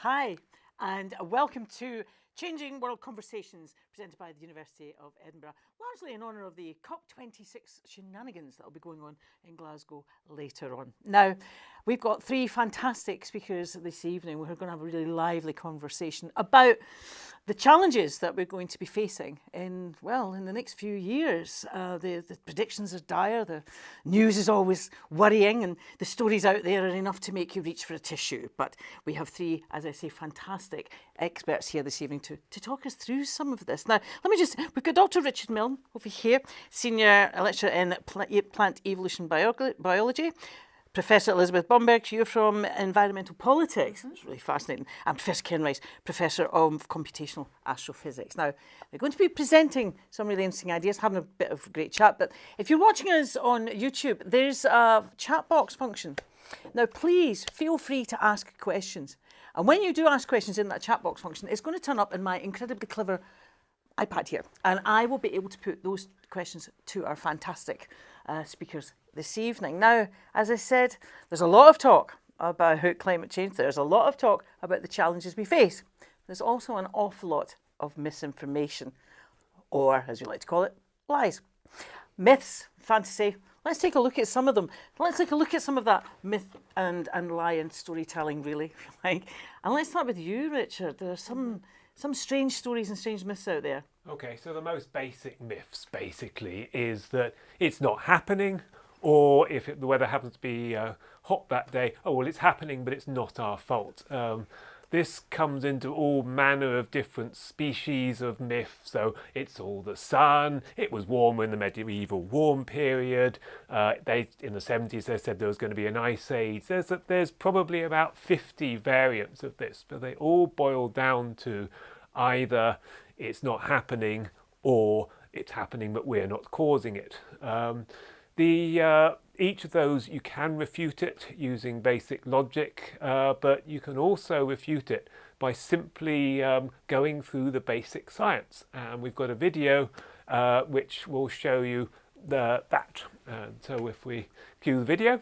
Hi, and welcome to Changing World Conversations, presented by the University of Edinburgh, largely in honour of the COP26 shenanigans that will be going on in Glasgow later on. Now, we've got three fantastic speakers this evening. We're going to have a really lively conversation about the challenges that we're going to be facing in the next few years. The predictions are dire, the news is always worrying, and the stories out there are enough to make you reach for a tissue. But we have three, as I say, fantastic experts here this evening to talk us through some of this. Now, we've got Dr. Richard Milne over here, Senior Lecturer in Plant Evolution Biology. Professor Elizabeth Bomberg, you're from Environmental Politics. That's really fascinating. And Professor Ken Rice, Professor of Computational Astrophysics. Now, they're going to be presenting some really interesting ideas, having a bit of a great chat. But if you're watching us on YouTube, there's a chat box function. Now, please feel free to ask questions. And when you do ask questions in that chat box function, it's going to turn up in my incredibly clever iPad here. And I will be able to put those questions to our fantastic speakers this evening. Now, as I said, there's a lot of talk about climate change. There's a lot of talk about the challenges we face. There's also an awful lot of misinformation, or as we like to call it, lies. Myths, fantasy. Let's take a look at some of them. Let's take a look at some of that myth and lie and storytelling, really, if you like. And let's start with you, Richard. There are some strange stories and strange myths out there. Okay, so the most basic myths basically is that it's not happening, or if the weather happens to be hot that day, oh well, it's happening, but it's not our fault. This comes into all manner of different species of myth. So it's all the sun. It was warmer in the medieval warm period. In the 70s they said there was going to be an ice age. There's probably about 50 variants of this, but they all boil down to either it's not happening or it's happening but we're not causing it. Each of those you can refute it using basic logic, but you can also refute it by simply going through the basic science. And we've got a video which will show you that. And so if we cue the video.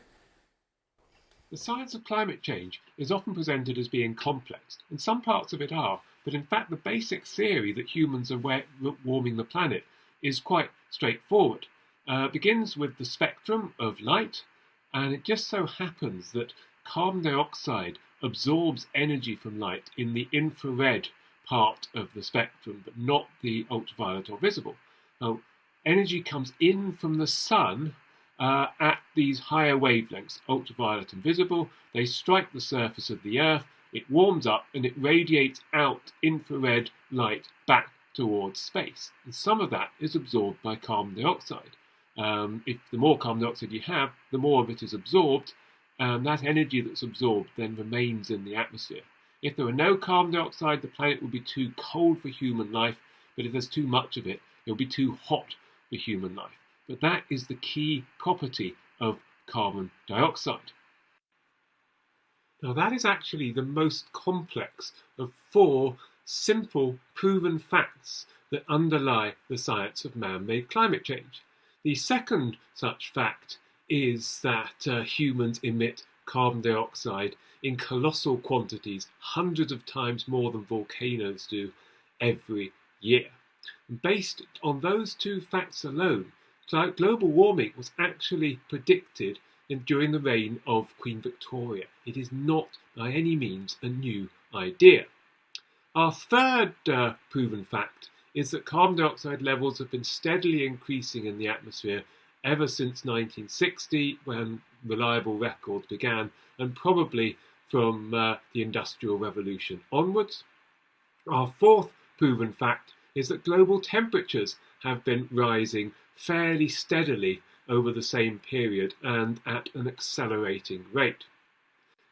The science of climate change is often presented as being complex, and some parts of it are, but in fact the basic theory that humans are warming the planet is quite straightforward. It begins with the spectrum of light, and it just so happens that carbon dioxide absorbs energy from light in the infrared part of the spectrum, but not the ultraviolet or visible. Now, energy comes in from the sun at these higher wavelengths, ultraviolet and visible. They strike the surface of the Earth, it warms up, and it radiates out infrared light back towards space. And some of that is absorbed by carbon dioxide. If the more carbon dioxide you have, the more of it is absorbed, and that energy that's absorbed then remains in the atmosphere. If there were no carbon dioxide, the planet would be too cold for human life, but if there's too much of it, it will be too hot for human life. But that is the key property of carbon dioxide. Now that is actually the most complex of four simple proven facts that underlie the science of man-made climate change. The second such fact is that humans emit carbon dioxide in colossal quantities, hundreds of times more than volcanoes do every year. Based on those two facts alone, global warming was actually predicted during the reign of Queen Victoria. It is not by any means a new idea. Our third proven fact is that carbon dioxide levels have been steadily increasing in the atmosphere ever since 1960, when reliable records began, and probably from the Industrial Revolution onwards. Our fourth proven fact is that global temperatures have been rising fairly steadily over the same period and at an accelerating rate.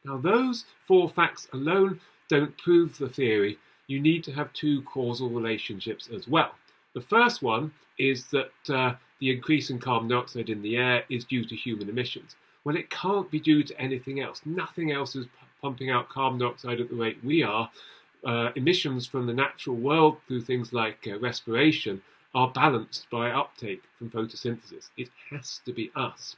Now, those four facts alone don't prove the theory. You need to have two causal relationships as well. The first one is that the increase in carbon dioxide in the air is due to human emissions. Well, it can't be due to anything else. Nothing else is pumping out carbon dioxide at the rate we are. Emissions from the natural world through things like respiration are balanced by uptake from photosynthesis. It has to be us.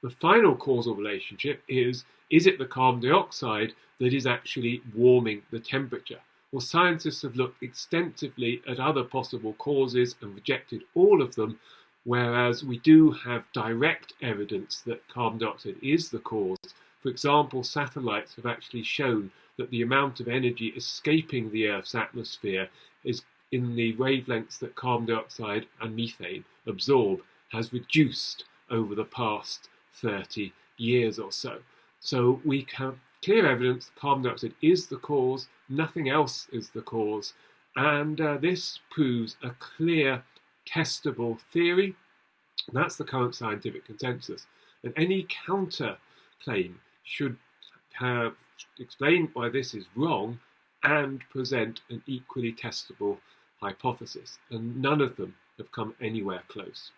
The final causal relationship is Is it the carbon dioxide that is actually warming the temperature? Well, scientists have looked extensively at other possible causes and rejected all of them, whereas we do have direct evidence that carbon dioxide is the cause. For example, satellites have actually shown that the amount of energy escaping the Earth's atmosphere is in the wavelengths that carbon dioxide and methane absorb has reduced over the past 30 years or so. So we have clear evidence that carbon dioxide is the cause, nothing else is the cause, and this proves a clear, testable theory. That's the current scientific consensus. And any counter-claim should explain why this is wrong and present an equally testable hypothesis. And none of them have come anywhere close.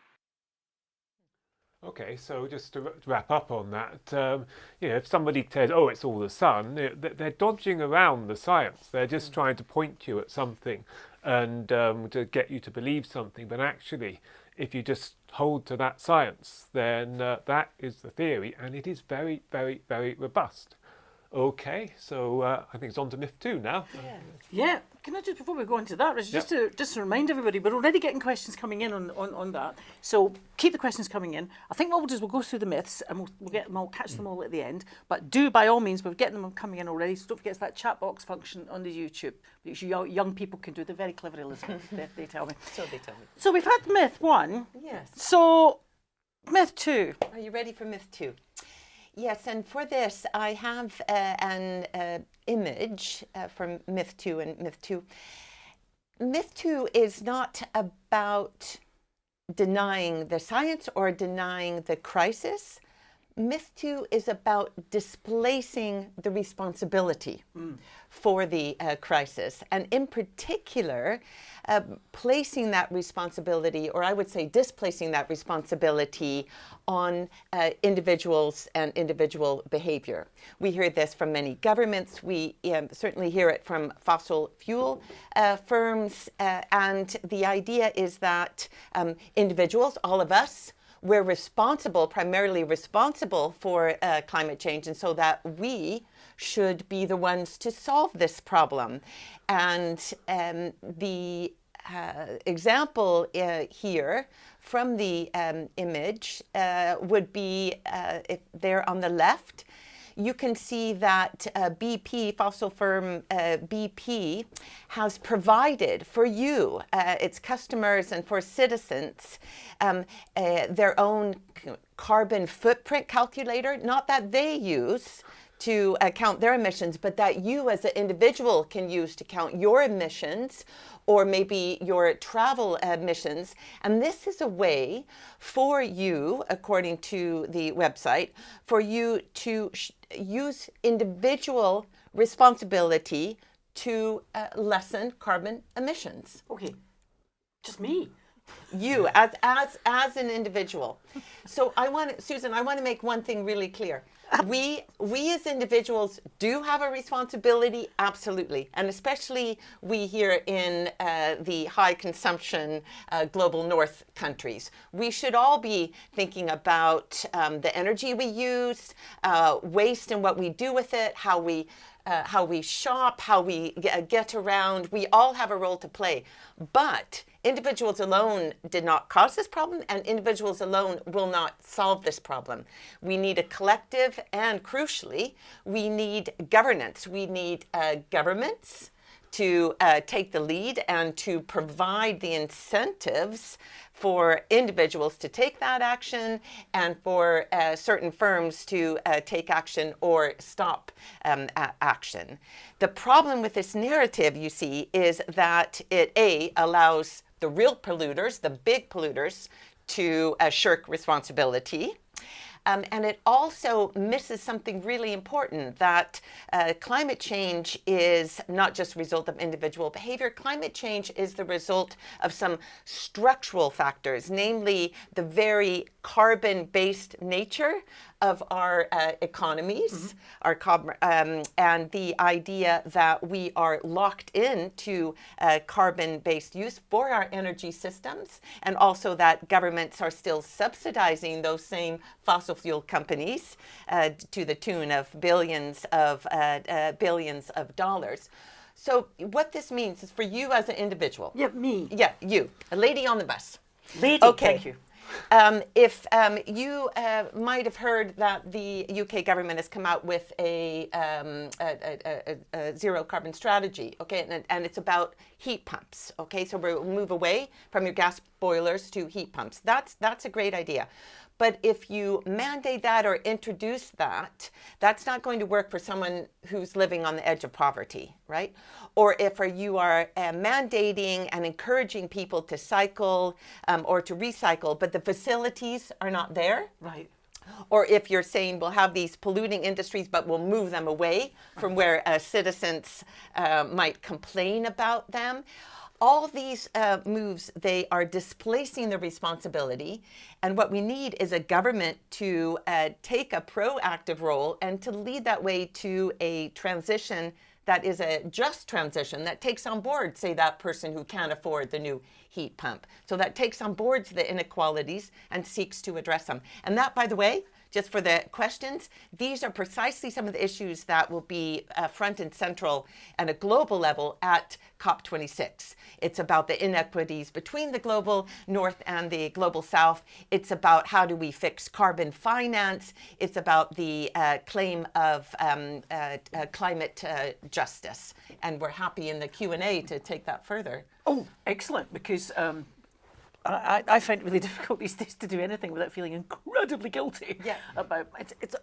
Okay, so just to wrap up on that, if somebody says, oh, it's all the sun, they're dodging around the science. They're just trying to point you at something and to get you to believe something. But actually, if you just hold to that science, then that is the theory, and it is very, very, very robust. Okay, so I think it's on to myth 2 now. Yeah. Can I just, before we go on to that, Richard, just to remind everybody, we're already getting questions coming in on that. So keep the questions coming in. I think what we'll do is we'll go through the myths and we'll get them all, catch them all at the end. But do, by all means, we're getting them coming in already. So don't forget it's that chat box function on the YouTube, which young people can do. They're very clever, Elizabeth. they tell me. So they tell me. So we've had myth 1. Yes. So myth 2. Are you ready for myth 2? Yes, and for this, I have an image from myth 2 and myth 2. Myth 2 is not about denying the science or denying the crisis. Myth 2 is about displacing the responsibility for the crisis, and in particular, placing that responsibility, or I would say displacing that responsibility on individuals and individual behavior. We hear this from many governments. We certainly hear it from fossil fuel firms, and the idea is that individuals, all of us, we're responsible, primarily responsible for climate change, and so that we should be the ones to solve this problem. And the example here from the image would be if there on the left. You can see that BP, fossil firm BP, has provided for you, its customers and for citizens, their own carbon footprint calculator, not that they use to count their emissions, but that you as an individual can use to count your emissions or maybe your travel emissions. And this is a way for you, according to the website, for you to use individual responsibility to lessen carbon emissions. Okay, just me. You as an individual. So Susan, I want to make one thing really clear. We as individuals do have a responsibility, absolutely, and especially we here in the high consumption global north countries. We should all be thinking about the energy we use, waste and what we do with it, how we shop, how we get around. We all have a role to play, but individuals alone did not cause this problem, and individuals alone will not solve this problem. We need a collective, and crucially, we need governance. We need governments to take the lead and to provide the incentives for individuals to take that action and for certain firms to take action or stop action. The problem with this narrative, you see, is that it allows the real polluters, the big polluters, to shirk responsibility. And it also misses something really important, that climate change is not just a result of individual behavior. Climate change is the result of some structural factors, namely the very carbon-based nature of our economies, and the idea that we are locked into carbon-based use for our energy systems, and also that governments are still subsidizing those same fossil fossil fuel companies to the tune of billions of dollars. So what this means is for you as an individual. Yeah, me. Yeah, you, a lady on the bus. Lady, okay. Thank you. If you might have heard that the UK government has come out with a zero carbon strategy, okay, and it's about heat pumps, okay, so we'll move away from your gas boilers to heat pumps. That's a great idea. But if you mandate that or introduce that, that's not going to work for someone who's living on the edge of poverty, right? Or if you are mandating and encouraging people to cycle or to recycle, but the facilities are not there. Right. Or if you're saying we'll have these polluting industries, but we'll move them away from where citizens might complain about them. All these moves, they are displacing the responsibility. And what we need is a government to take a proactive role and to lead that way to a transition that is a just transition that takes on board, say, that person who can't afford the new heat pump. So that takes on board the inequalities and seeks to address them. And that, by the way, just for the questions, these are precisely some of the issues that will be front and central at a global level at COP26. It's about the inequities between the global north and the global south. It's about how do we fix carbon finance. It's about the claim of climate justice. And we're happy in the Q&A to take that further. Oh, excellent, because I find it really difficult these days to do anything without feeling incredibly guilty about it's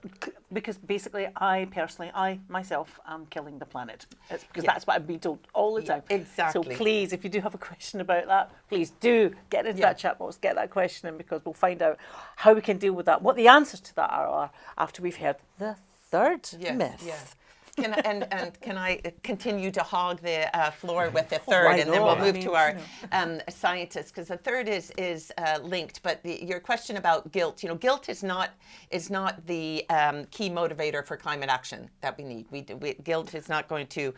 because basically I myself am killing the planet. It's because that's what I'm being told all the time. Exactly. So please, if you do have a question about that, please do get into that chat box, get that question in, because we'll find out how we can deal with that, what the answers to that are after we've heard the third myth. Yes. Can I continue to hog the floor with the third, and then we'll move to our scientists, because the third is linked. But your question about guilt, guilt is not the key motivator for climate action that we need. Guilt is not going to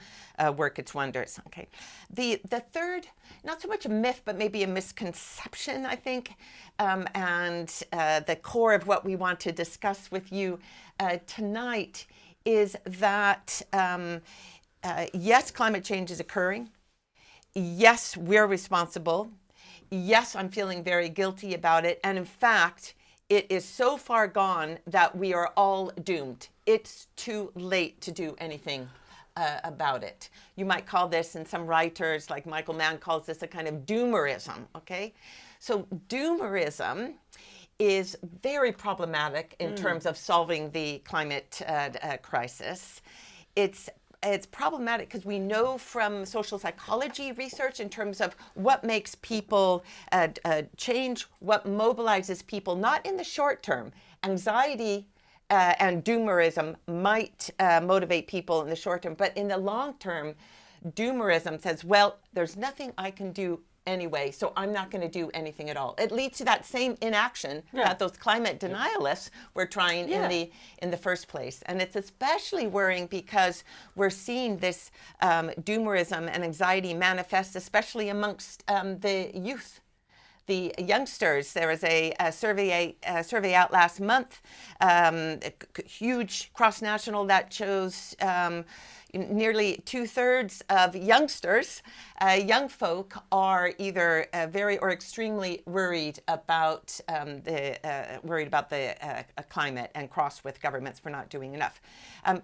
work its wonders. Okay, the third, not so much a myth, but maybe a misconception, I think, and the core of what we want to discuss with you tonight is that, yes, climate change is occurring. Yes, we're responsible. Yes, I'm feeling very guilty about it. And in fact, it is so far gone that we are all doomed. It's too late to do anything about it. You might call this, and some writers like Michael Mann calls this, a kind of doomerism, okay? So doomerism is very problematic in terms of solving the climate crisis. It's problematic because we know from social psychology research in terms of what makes people change, what mobilizes people, not in the short term. Anxiety and doomerism might motivate people in the short term, but in the long term, doomerism says, well, there's nothing I can do anyway, so I'm not going to do anything at all. It leads to that same inaction that those climate denialists were trying in the first place. And it's especially worrying because we're seeing this doomerism and anxiety manifest, especially amongst the youth. The youngsters. There was a survey out last month, huge cross-national, that shows nearly 2/3 of youngsters, young folk, are either very or extremely worried about the climate and cross with governments for not doing enough.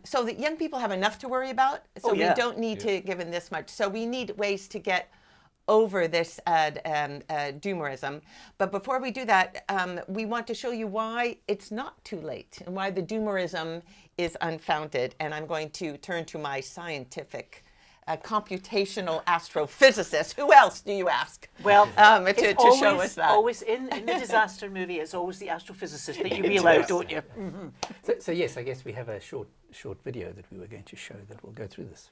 So the young people have enough to worry about. So we don't need to give in this much. So we need ways to get over this doomerism. But before we do that, we want to show you why it's not too late and why the doomerism is unfounded. And I'm going to turn to my scientific computational astrophysicist. Who else do you ask? Well, to show us that. Always in the disaster movie, it's always the astrophysicist that you wheel out, don't you? Mm-hmm. So yes, I guess we have a short video that we were going to show that will go through this.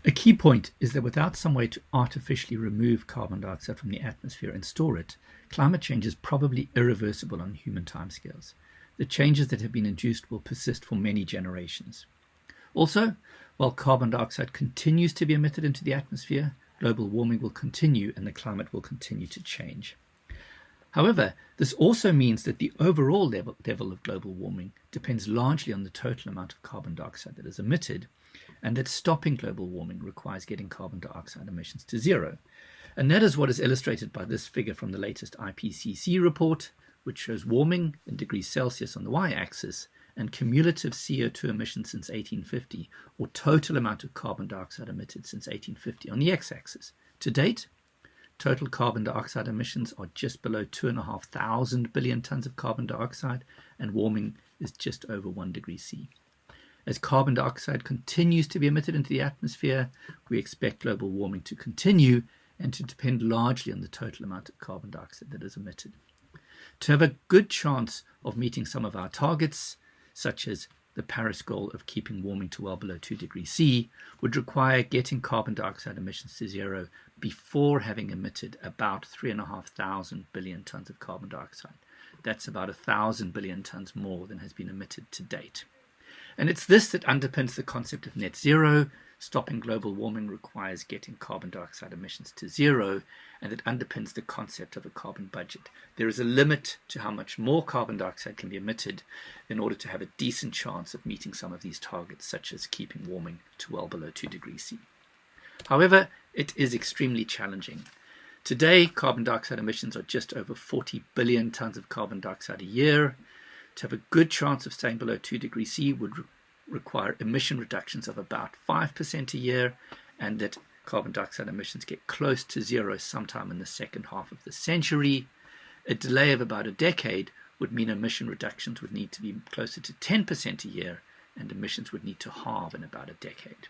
A key point is that without some way to artificially remove carbon dioxide from the atmosphere and store it, climate change is probably irreversible on human timescales. The changes that have been induced will persist for many generations. Also, while carbon dioxide continues to be emitted into the atmosphere, global warming will continue and the climate will continue to change. However, this also means that the overall level of global warming depends largely on the total amount of carbon dioxide that is emitted, and that stopping global warming requires getting carbon dioxide emissions to zero. And that is what is illustrated by this figure from the latest IPCC report, which shows warming in degrees Celsius on the y-axis and cumulative CO2 emissions since 1850, or total amount of carbon dioxide emitted since 1850 on the x-axis. To date, total carbon dioxide emissions are just below 2,500 billion tons of carbon dioxide, and warming is just over 1 degree C. As carbon dioxide continues to be emitted into the atmosphere, we expect global warming to continue and to depend largely on the total amount of carbon dioxide that is emitted. To have a good chance of meeting some of our targets, such as the Paris goal of keeping warming to well below 2 degrees C, would require getting carbon dioxide emissions to zero before having emitted about 3,500 billion tons of carbon dioxide. That's about 1,000 billion tons more than has been emitted to date. And it's this that underpins the concept of net zero. Stopping global warming requires getting carbon dioxide emissions to zero, and it underpins the concept of a carbon budget. There is a limit to how much more carbon dioxide can be emitted in order to have a decent chance of meeting some of these targets, such as keeping warming to well below 2 degrees C. However, it is extremely challenging. Today, carbon dioxide emissions are just over 40 billion tons of carbon dioxide a year. To have a good chance of staying below 2 degrees C would require emission reductions of about 5% a year, and that carbon dioxide emissions get close to zero sometime in the second half of the century. A delay of about a decade would mean emission reductions would need to be closer to 10% a year, and emissions would need to halve in about a decade.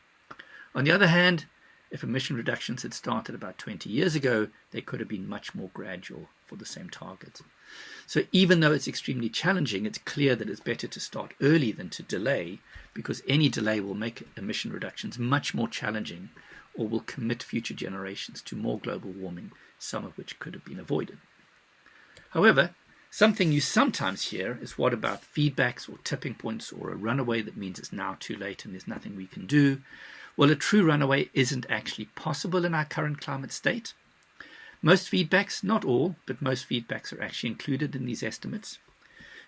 On the other hand, if emission reductions had started about 20 years ago, they could have been much more gradual for the same target. So even though it's extremely challenging, it's clear that it's better to start early than to delay, because any delay will make emission reductions much more challenging, or will commit future generations to more global warming, some of which could have been avoided. However, something you sometimes hear is, what about feedbacks or tipping points, or a runaway that means it's now too late and there's nothing we can do? Well, a true runaway isn't actually possible in our current climate state. Most feedbacks, not all, but most feedbacks are actually included in these estimates.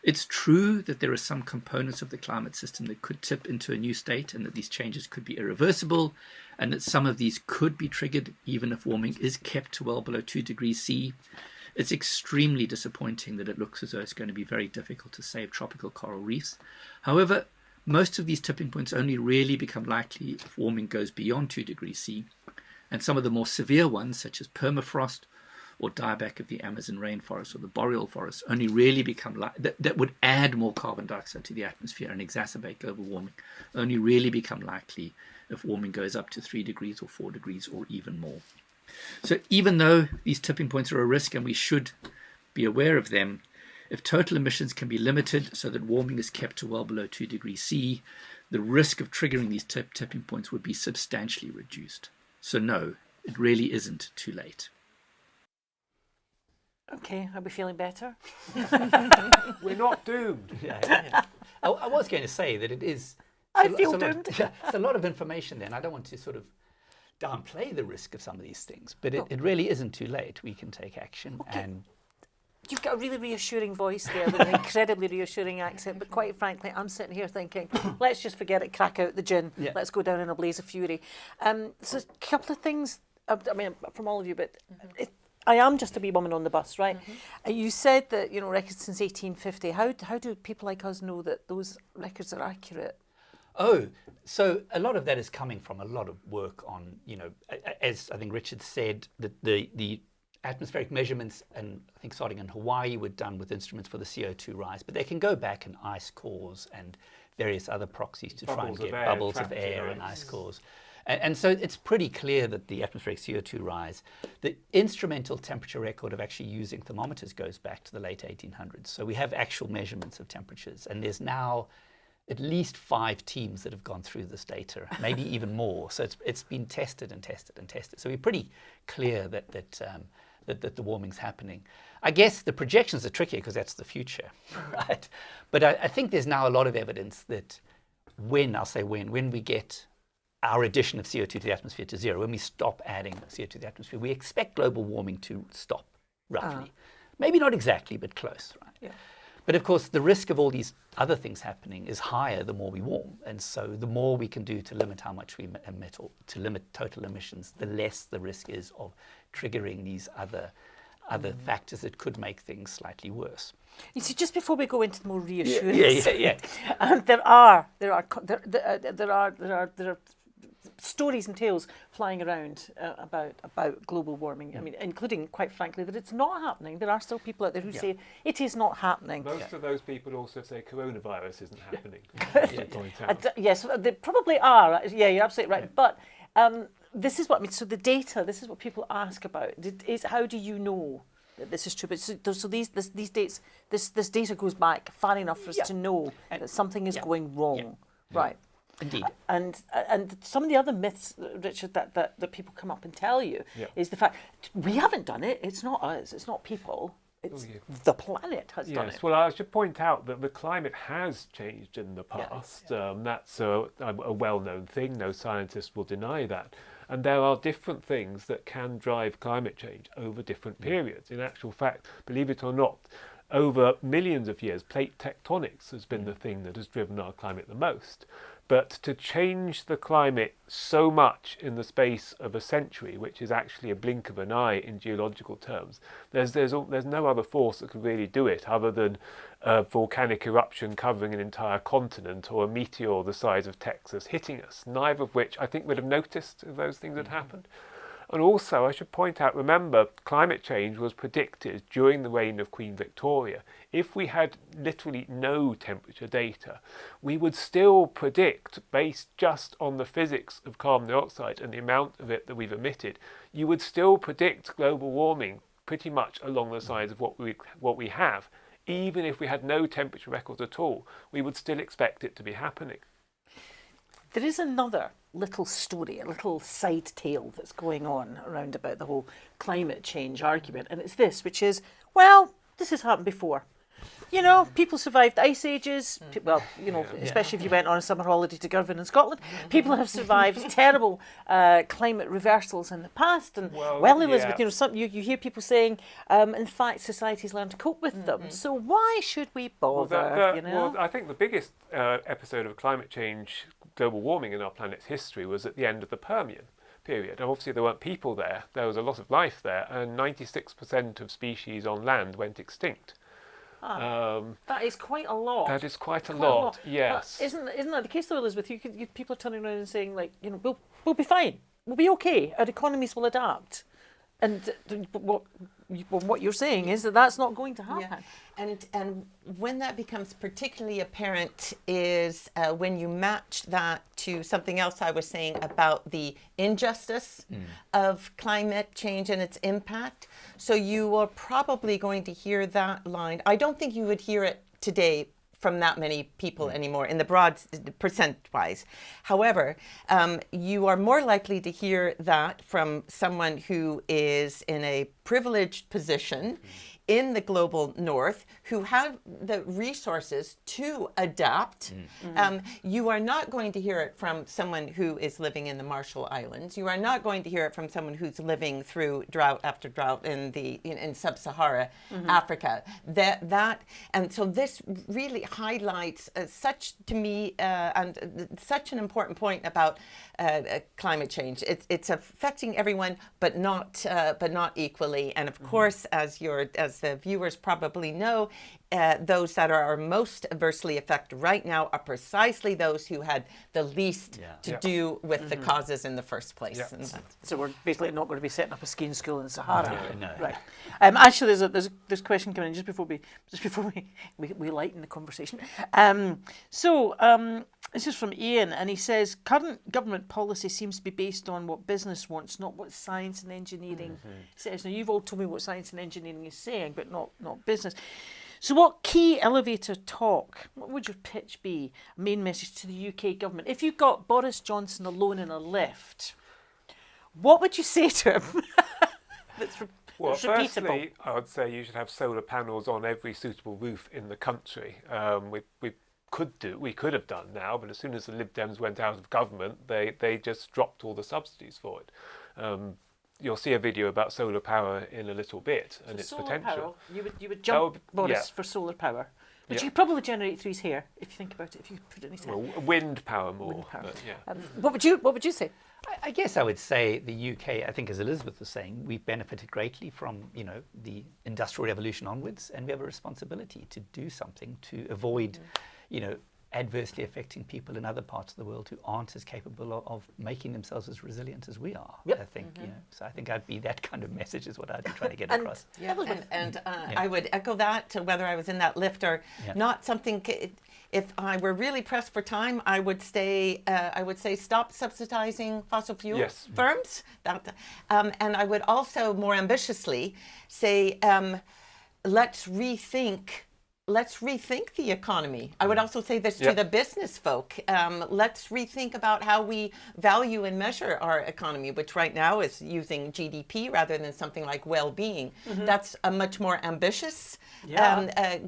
It's true that there are some components of the climate system that could tip into a new state, and that these changes could be irreversible, and that some of these could be triggered even if warming is kept to well below 2 degrees C. It's extremely disappointing that it looks as though it's going to be very difficult to save tropical coral reefs. However, most of these tipping points only really become likely if warming goes beyond 2 degrees C, and some of the more severe ones, such as permafrost or dieback of the Amazon rainforest or the boreal forest, only really become that would add more carbon dioxide to the atmosphere and exacerbate global warming, only really become likely if warming goes up to 3 degrees or 4 degrees or even more. So even though these tipping points are a risk and we should be aware of them, if total emissions can be limited so that warming is kept to well below 2 degrees C, the risk of triggering these tipping points would be substantially reduced. So no, it really isn't too late. Okay, are we feeling better? We're not doomed. Yeah. I was going to say that it is... I feel doomed. It's a lot of information there, and I don't want to sort of downplay the risk of some of these things, but it really isn't too late. We can take action. Okay. And you've got a really reassuring voice there with an incredibly reassuring accent, but quite frankly, I'm sitting here thinking, let's just forget it, crack out the gin, let's go down in a blaze of fury. So a couple of things, I mean, from all of you, but I am just a wee woman on the bus, right? You said that, records since 1850. How do people like us know that those records are accurate? Oh, so a lot of that is coming from a lot of work on, as I think Richard said, the atmospheric measurements, and I think starting in Hawaii, were done with instruments for the CO2 rise, but they can go back in ice cores and various other proxies to try and get bubbles of air and ice cores. And so it's pretty clear that the atmospheric CO2 rise, the instrumental temperature record of actually using thermometers goes back to the late 1800s. So we have actual measurements of temperatures, and there's now at least 5 teams that have gone through this data, maybe even more. So it's been tested and tested and tested. So we're pretty clear that the warming's happening. I guess the projections are trickier because that's the future, right? But I think there's now a lot of evidence that when we get our addition of CO2 to the atmosphere to zero, when we stop adding CO2 to the atmosphere, we expect global warming to stop, roughly. Maybe not exactly, but close, right? Yeah. But of course, the risk of all these other things happening is higher the more we warm. And so the more we can do to limit how much we emit or to limit total emissions, the less the risk is of triggering these other factors that could make things slightly worse. You see, just before we go into the more reassurance, Yeah. there are stories and tales flying around about global warming. I mean, including, quite frankly, that it's not happening. There are still people out there who say it is not happening. Most of those people also say coronavirus isn't happening. Yes, they probably are. Yeah, you're absolutely right. But this is what I mean. So the data. This is what people ask about. Is how do you know that this is true? But so these dates. This data goes back far enough for us to know that something is going wrong. Right. Indeed. And some of the other myths, Richard, that people come up and tell you is the fact we haven't done it. It's not us. It's not people. It's the planet has done it. Well, I should point out that the climate has changed in the past. That's a well-known thing. No scientist will deny that. And there are different things that can drive climate change over different periods. In actual fact, believe it or not, over millions of years, plate tectonics has been the thing that has driven our climate the most. But to change the climate so much in the space of a century, which is actually a blink of an eye in geological terms, there's no other force that could really do it other than a volcanic eruption covering an entire continent or a meteor the size of Texas hitting us, neither of which I think we'd have noticed if those things had happened. And also, I should point out, remember, climate change was predicted during the reign of Queen Victoria. If we had literally no temperature data, we would still predict, based just on the physics of carbon dioxide and the amount of it that we've emitted, you would still predict global warming pretty much along the lines of what we have. Even if we had no temperature records at all, we would still expect it to be happening. There is another little story, a little side tale that's going on around about the whole climate change argument, and it's this, which is, well, this has happened before. You know, people survived ice ages. Well, you know, especially if you went on a summer holiday to Girvan in Scotland. People have survived terrible climate reversals in the past. And well, Elizabeth, you know, you hear people saying, in fact, society's learned to cope with them. So why should we bother? Well, I think the biggest episode of climate change, global warming in our planet's history was at the end of the Permian period. Obviously, there weren't people there. There was a lot of life there, and 96% of species on land went extinct. That is quite a lot. That is quite a lot. Yes. But isn't that the case though, Elizabeth? People are turning around and saying, like, you know, we'll be fine. We'll be okay. Our economies will adapt. And what you're saying is that that's not going to happen. Yeah. And when that becomes particularly apparent is when you match that to something else I was saying about the injustice of climate change and its impact. So you are probably going to hear that line. I don't think you would hear it today from that many people anymore in the broad percent-wise. However, you are more likely to hear that from someone who is in a privileged position in the global north who have the resources to adapt. You are not going to hear it from someone who is living in the Marshall Islands. You are not going to hear it from someone who's living through drought after drought in sub-Sahara Africa. And so this really highlights such, to me, and such an important point about climate change. It's affecting everyone, but not equally. And of course, as the viewers probably know, those that are most adversely affected right now are precisely those who had the least to do with the causes in the first place. So we're basically not going to be setting up a skiing school in Sahara. No. Right. Actually, there's a question coming in just before we lighten the conversation. This is from Ian, and he says, current government policy seems to be based on what business wants, not what science and engineering says. Now, you've all told me what science and engineering is saying, but not business. So what key elevator talk, what would your pitch be, main message to the UK government? If you got Boris Johnson alone in a lift, what would you say to him? Well, firstly, I would say you should have solar panels on every suitable roof in the country. We could have done now, but as soon as the Lib Dems went out of government, they just dropped all the subsidies for it. you'll see a video about solar power in a little bit and its solar potential. Power, you would jump Boris yeah. for solar power. But Yeah. you could probably generate through his hair, if you think about it, if you put it in his hair. Well, wind power more. Wind power. But yeah. What would you say? I guess I would say the UK, I think as Elizabeth was saying, we've benefited greatly from, the Industrial Revolution onwards, and we have a responsibility to do something to avoid, adversely affecting people in other parts of the world who aren't as capable of making themselves as resilient as we are. Yep. I think, so I think I'd be that kind of message is what I'd be trying to get across. I would echo that, whether I was in that lift or not. Something, if I were really pressed for time, I would say stop subsidizing fossil fuel firms. And I would also more ambitiously say, let's rethink the economy. I would also say this to the business folk. Let's rethink about how we value and measure our economy, which right now is using GDP rather than something like well-being. That's a much more ambitious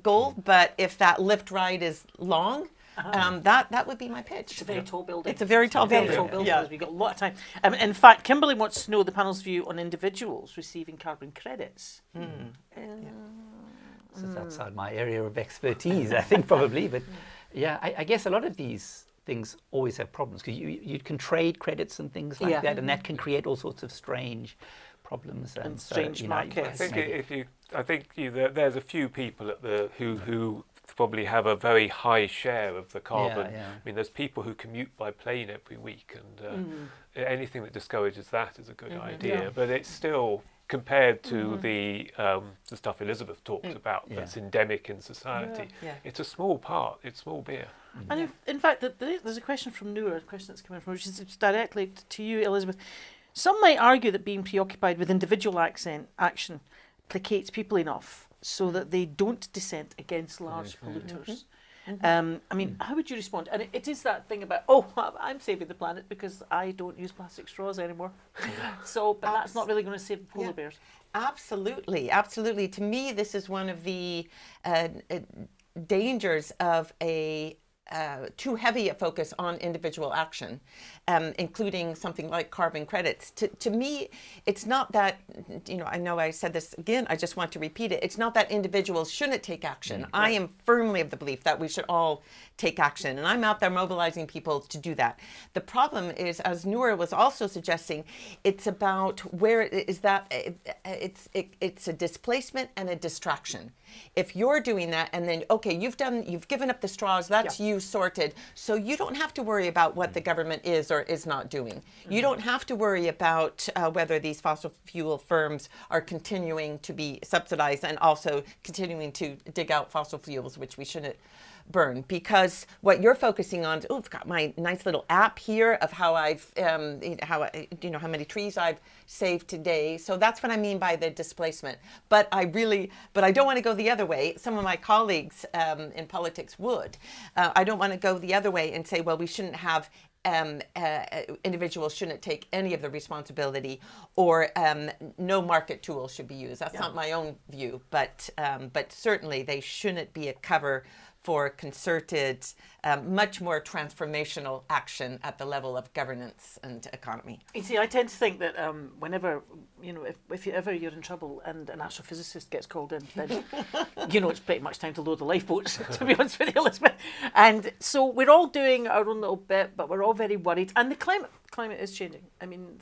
goal, but if that lift ride is long, that would be my pitch. It's a very tall building. It's a very tall building. Because we've got a lot of time. In fact, Kimberly wants to know the panel's view on individuals receiving carbon credits. This is outside my area of expertise, I think, probably. But yeah, I guess a lot of these things always have problems because you can trade credits and things like that, and that can create all sorts of strange problems and strange markets. I think there's a few people who probably have a very high share of the carbon. I mean, there's people who commute by plane every week, and anything that discourages that is a good idea. But it's still, compared to the stuff Elizabeth talked about that's endemic in society, it's a small part, it's small beer. And in fact, there's a question from Noor, a question that's coming from, which is directly to you, Elizabeth. Some might argue that being preoccupied with individual action placates people enough so that they don't dissent against large polluters. I mean, how would you respond? And it is that thing about, I'm saving the planet because I don't use plastic straws anymore. But that's not really going to save the polar bears. Absolutely, absolutely. To me, this is one of the dangers of too heavy a focus on individual action, including something like carbon credits. To me, it's not that, I know I said this again, I just want to repeat it. It's not that individuals shouldn't take action. I am firmly of the belief that we should all take action, and I'm out there mobilizing people to do that. The problem is, as Noor was also suggesting, it's about where is that, it's a displacement and a distraction. If you're doing that and then, you've given up the straws, that's you sorted, so you don't have to worry about what the government is or is not doing. You don't have to worry about whether these fossil fuel firms are continuing to be subsidized and also continuing to dig out fossil fuels, which we shouldn't burn, because what you're focusing on is, I've got my nice little app here of how I've how many trees I've saved today. So that's what I mean by the displacement. But I don't want to go the other way. Some of my colleagues in politics would. I don't want to go the other way and say, well, we shouldn't have individuals shouldn't take any of the responsibility, or no market tool should be used. That's not my own view, but certainly they shouldn't be a cover for concerted, much more transformational action at the level of governance and economy. You see, I tend to think that whenever, if you're in trouble and an astrophysicist gets called in, then, it's pretty much time to load the lifeboats, to be honest with you, Elizabeth. And so we're all doing our own little bit, but we're all very worried. And the climate is changing. I mean,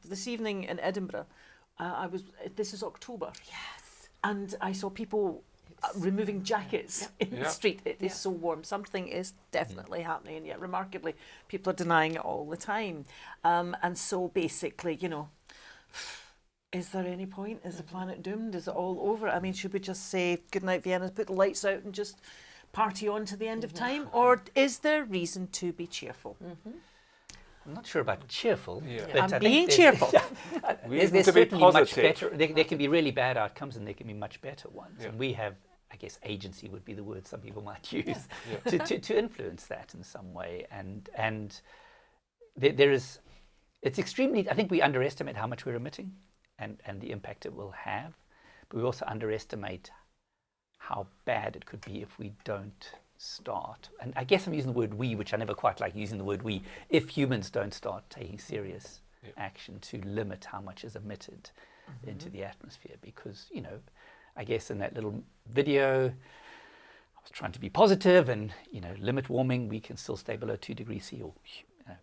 this evening in Edinburgh, this is October. Yes. And I saw people removing jackets in the street. It is so warm. Something is definitely happening, and yet remarkably, people are denying it all the time. And so basically, is there any point? Is the planet doomed? Is it all over? I mean, should we just say good night, Vienna, put the lights out and just party on to the end of time? Or is there reason to be cheerful? I'm not sure about cheerful. But I'm being cheerful. There's certainly much better. There can be really bad outcomes, and there can be much better ones. And we have, I guess, agency would be the word some people might use to influence that in some way. And there is, it's extremely. I think we underestimate how much we're emitting, and the impact it will have. But we also underestimate how bad it could be if we don't start. And I guess I'm using the word we, which I never quite like using the word we, if humans don't start taking serious action to limit how much is emitted into the atmosphere. Because, you know, I guess in that little video, I was trying to be positive and, you know, limit warming, we can still stay below 2 degrees C, or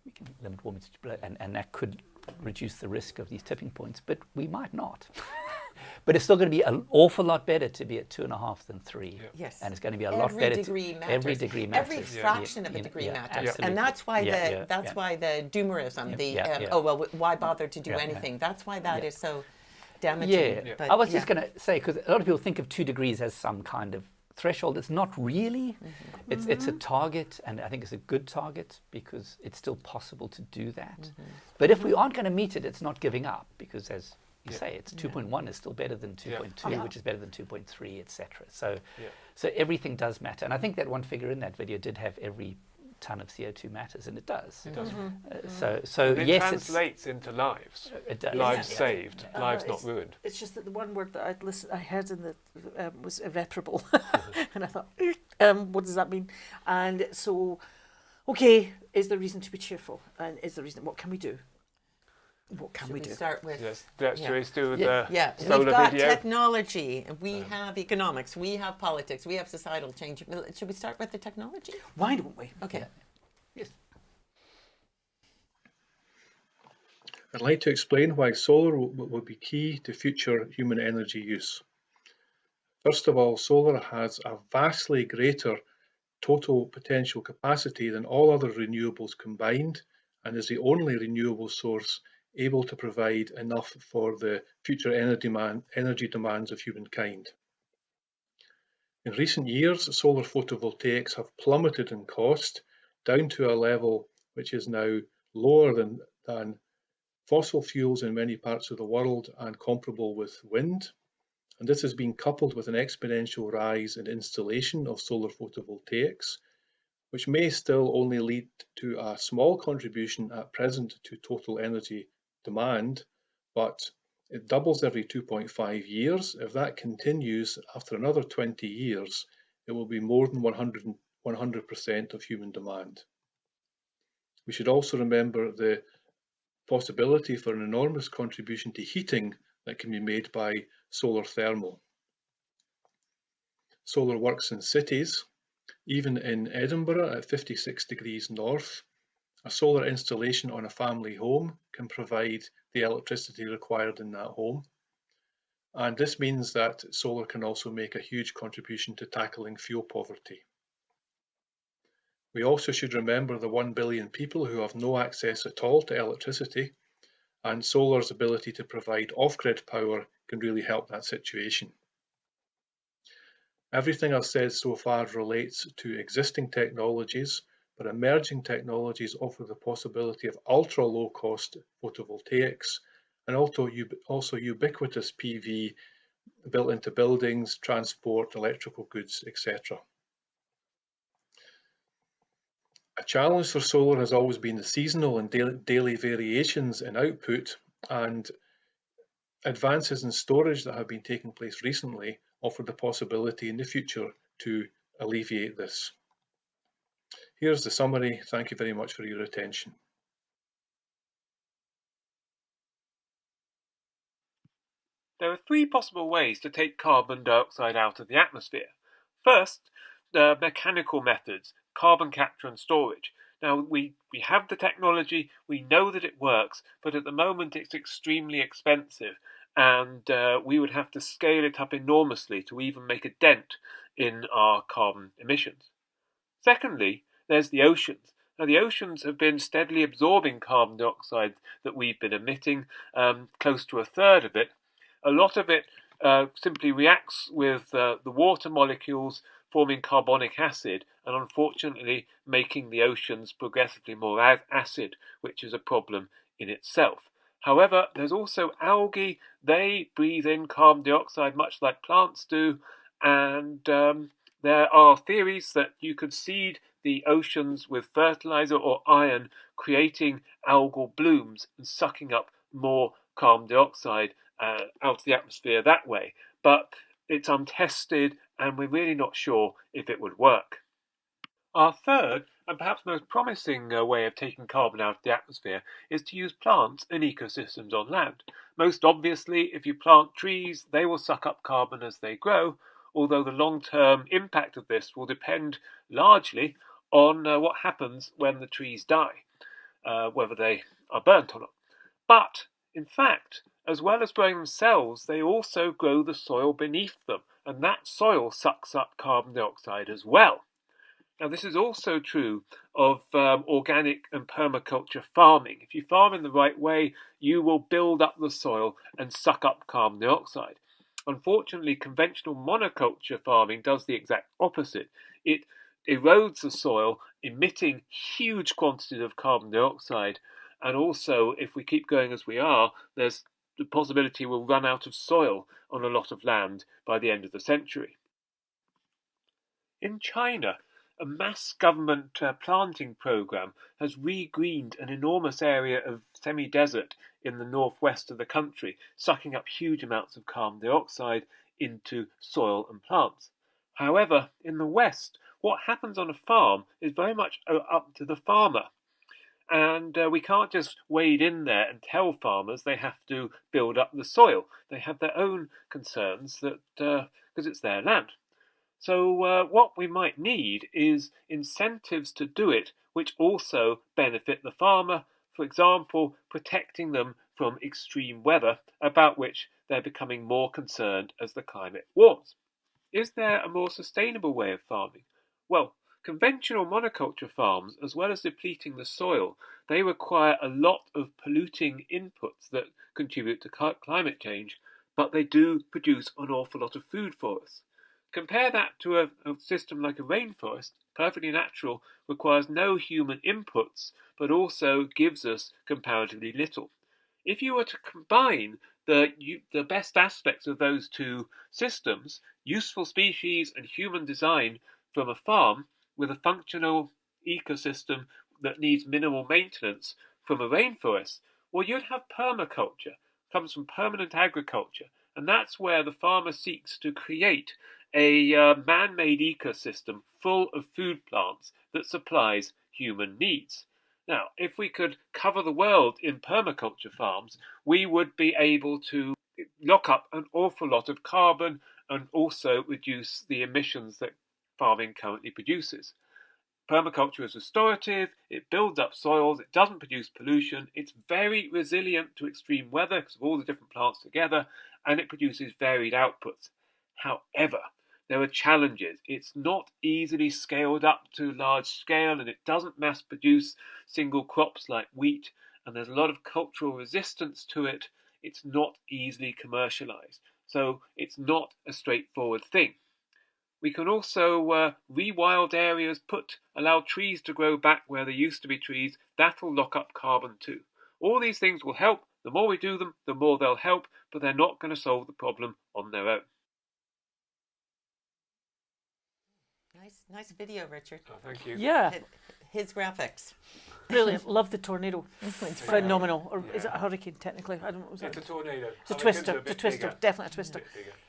we can limit warming to below, and that could reduce the risk of these tipping points, but we might not. But it's still going to be an awful lot better to be at 2.5 than 3. Yes. And it's going to be a lot better. Degree matters. Every degree matters. Every fraction of a degree matters. Absolutely. And that's why why the doomerism, oh, well, why bother to do anything? That's why that is so damaging. But I was just going to say, because a lot of people think of 2 degrees as some kind of threshold. It's not really. It's a target, and I think it's a good target because it's still possible to do that. But if we aren't going to meet it, it's not giving up, because as you say, it's 2.1 is still better than 2.2, which is better than 2.3, etc. So everything does matter. And I think that one figure in that video did have every ton of CO2 matters, and it does. It does. So it yes, translates into lives. It does. Lives saved, lives not ruined. It's just that the one word that I heard in the was irreparable, and I thought, what does that mean? And so, okay, is there reason to be cheerful? And is there reason? What can we do? What can we do? Start with Should we do the solar We've got video? technology, we have economics, we have politics, we have societal change. Should we start with the technology? Why don't we? Okay. Yes. I'd like to explain why solar will be key to future human energy use. First of all, solar has a vastly greater total potential capacity than all other renewables combined, and is the only renewable source able to provide enough for the future energy demands of humankind. In recent years, solar photovoltaics have plummeted in cost down to a level which is now lower than fossil fuels in many parts of the world and comparable with wind. And this has been coupled with an exponential rise in installation of solar photovoltaics, which may still only lead to a small contribution at present to total energy demand, but it doubles every 2.5 years. If that continues after another 20 years, it will be more than 100% of human demand. We should also remember the possibility for an enormous contribution to heating that can be made by solar thermal. Solar works in cities. Even in Edinburgh at 56 degrees north, a solar installation on a family home can provide the electricity required in that home. And this means that solar can also make a huge contribution to tackling fuel poverty. We also should remember the 1 billion people who have no access at all to electricity, and solar's ability to provide off-grid power can really help that situation. Everything I've said so far relates to existing technologies, but emerging technologies offer the possibility of ultra-low cost photovoltaics and also ubiquitous PV built into buildings, transport, electrical goods, etc. A challenge for solar has always been the seasonal and daily variations in output, and advances in storage that have been taking place recently offer the possibility in the future to alleviate this. Here's the summary. Thank you very much for your attention. There are 3 possible ways to take carbon dioxide out of the atmosphere. First, the mechanical methods, carbon capture and storage. Now, we have the technology, we know that it works, but at the moment it's extremely expensive, and we would have to scale it up enormously to even make a dent in our carbon emissions. Secondly, there's the oceans. Now, the oceans have been steadily absorbing carbon dioxide that we've been emitting, close to a third of it. A lot of it simply reacts with the water molecules forming carbonic acid, and unfortunately making the oceans progressively more acid, which is a problem in itself. However, there's also algae. They breathe in carbon dioxide much like plants do, and there are theories that you could seed the oceans with fertilizer or iron, creating algal blooms and sucking up more carbon dioxide out of the atmosphere that way. But it's untested, and we're really not sure if it would work. Our third and perhaps most promising way of taking carbon out of the atmosphere is to use plants and ecosystems on land. Most obviously, if you plant trees, they will suck up carbon as they grow, although the long-term impact of this will depend largely on what happens when the trees die, whether they are burnt or not. But, in fact, as well as growing themselves, they also grow the soil beneath them, and that soil sucks up carbon dioxide as well. Now, this is also true of organic and permaculture farming. If you farm in the right way, you will build up the soil and suck up carbon dioxide. Unfortunately, conventional monoculture farming does the exact opposite. It erodes the soil, emitting huge quantities of carbon dioxide. And also, if we keep going as we are, there's the possibility we'll run out of soil on a lot of land by the end of the century. In China, a mass government planting program has regreened an enormous area of semi-desert in the northwest of the country, sucking up huge amounts of carbon dioxide into soil and plants. However, in the west, what happens on a farm is very much up to the farmer. And we can't just wade in there and tell farmers they have to build up the soil. They have their own concerns that because it's their land. So what we might need is incentives to do it, which also benefit the farmer. For example, protecting them from extreme weather, about which they're becoming more concerned as the climate warms. Is there a more sustainable way of farming? Well, conventional monoculture farms, as well as depleting the soil, they require a lot of polluting inputs that contribute to climate change, but they do produce an awful lot of food for us. Compare that to a system like a rainforest, perfectly natural, requires no human inputs, but also gives us comparatively little. If you were to combine the best aspects of those two systems, useful species and human design from a farm, with a functional ecosystem that needs minimal maintenance from a rainforest, well, you'd have permaculture, comes from permanent agriculture, and that's where the farmer seeks to create a man-made ecosystem full of food plants that supplies human needs. Now, if we could cover the world in permaculture farms, we would be able to lock up an awful lot of carbon and also reduce the emissions that farming currently produces. Permaculture is restorative, it builds up soils, it doesn't produce pollution, it's very resilient to extreme weather because of all the different plants together, and it produces varied outputs. However, there are challenges. It's not easily scaled up to large scale, and it doesn't mass produce single crops like wheat, and there's a lot of cultural resistance to it. It's not easily commercialized, so it's not a straightforward thing. We can also rewild areas, allow trees to grow back where there used to be trees. That'll lock up carbon too. All these things will help. The more we do them, the more they'll help, but they're not going to solve the problem on their own. Nice video, Richard. Oh, thank you. Yeah. His graphics. Brilliant. Love the tornado. Phenomenal. Or is it a hurricane technically? I don't know. It's a tornado. It's a twister. It's a twister. Definitely a twister.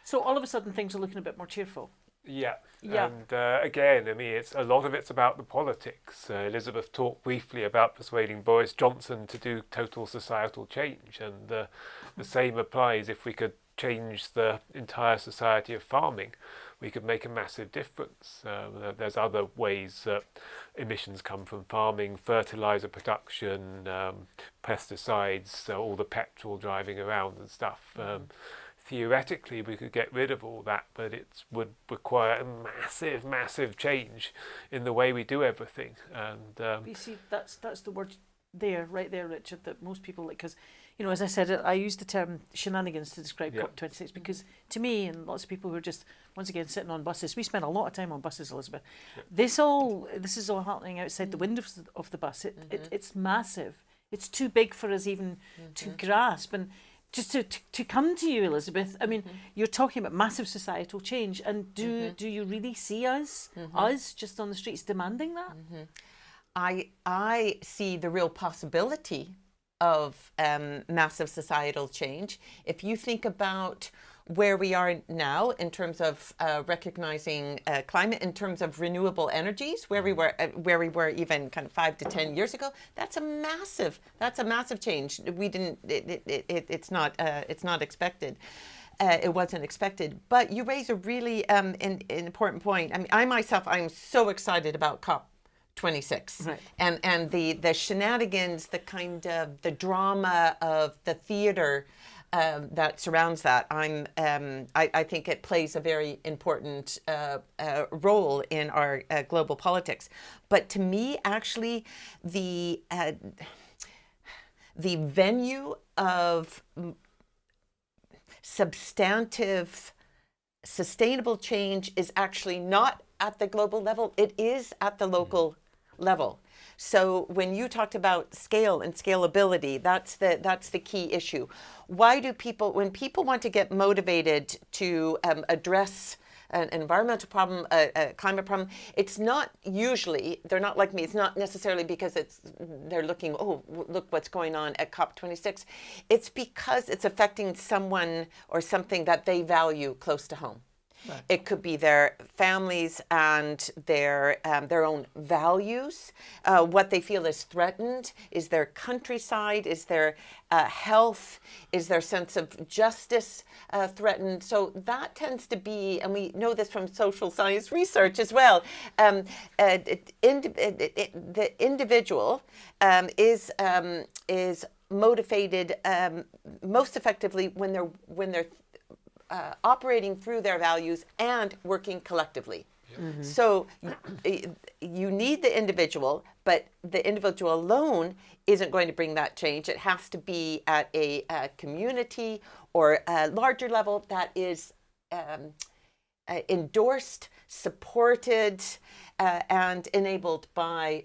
So all of a sudden things are looking a bit more cheerful. Yeah. Yeah. And again, I mean, a lot of it's about the politics. Elizabeth talked briefly about persuading Boris Johnson to do total societal change, and the same applies if we could change the entire society of farming. We could make a massive difference. There's other ways that emissions come from farming, fertilizer production, pesticides, all the petrol driving around and stuff. Theoretically, we could get rid of all that, but it would require a massive, massive change in the way we do everything. And you see, that's the word there, right there, Richard, that most people, because, you know, as I said, I use the term shenanigans to describe COP26 because to me and lots of people who are just, once again, sitting on buses, we spend a lot of time on buses, Elizabeth. This is all happening outside the windows of the bus. It's massive. It's too big for us even to grasp. And just to come to you, Elizabeth, I mean, you're talking about massive societal change, and do you really see us just on the streets demanding that? I see the real possibility of massive societal change. If you think about where we are now in terms of recognizing climate, in terms of renewable energies, where we were even kind of 5 to 10 years ago. That's a massive change. We didn't. It's not expected. It wasn't expected. But you raise a really an important point. I mean, I'm so excited about COP26, right. and the shenanigans, the kind of the drama of the theater that surrounds that. I think it plays a very important role in our global politics. But to me, actually, the venue of substantive, sustainable change is actually not at the global level. It is at the local level. So when you talked about scale and scalability, that's the key issue. Why do people, when people want to get motivated to address an environmental problem, a climate problem, it's not usually, they're not like me, it's not necessarily because they're looking, oh, look what's going on at COP26. It's because it's affecting someone or something that they value close to home. Right. It could be their families and their own values. What they feel is threatened is their countryside, is their health, is their sense of justice threatened. So that tends to be, and we know this from social science research as well, the individual is motivated most effectively when they're operating through their values and working collectively. Mm-hmm. So you need the individual, but the individual alone isn't going to bring that change. It has to be at a community or a larger level that is endorsed, supported, and enabled by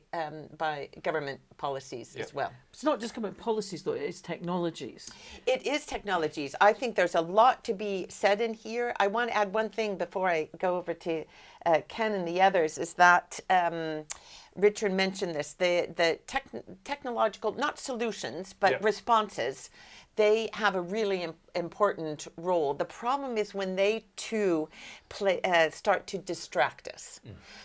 government policies as well. It's not just government policies, though. It's technologies. It is technologies. I think there's a lot to be said in here. I want to add one thing before I go over to Ken and the others, is that Richard mentioned this, the technological, not solutions, but responses. They have a really important role. The problem is when they too start to distract us.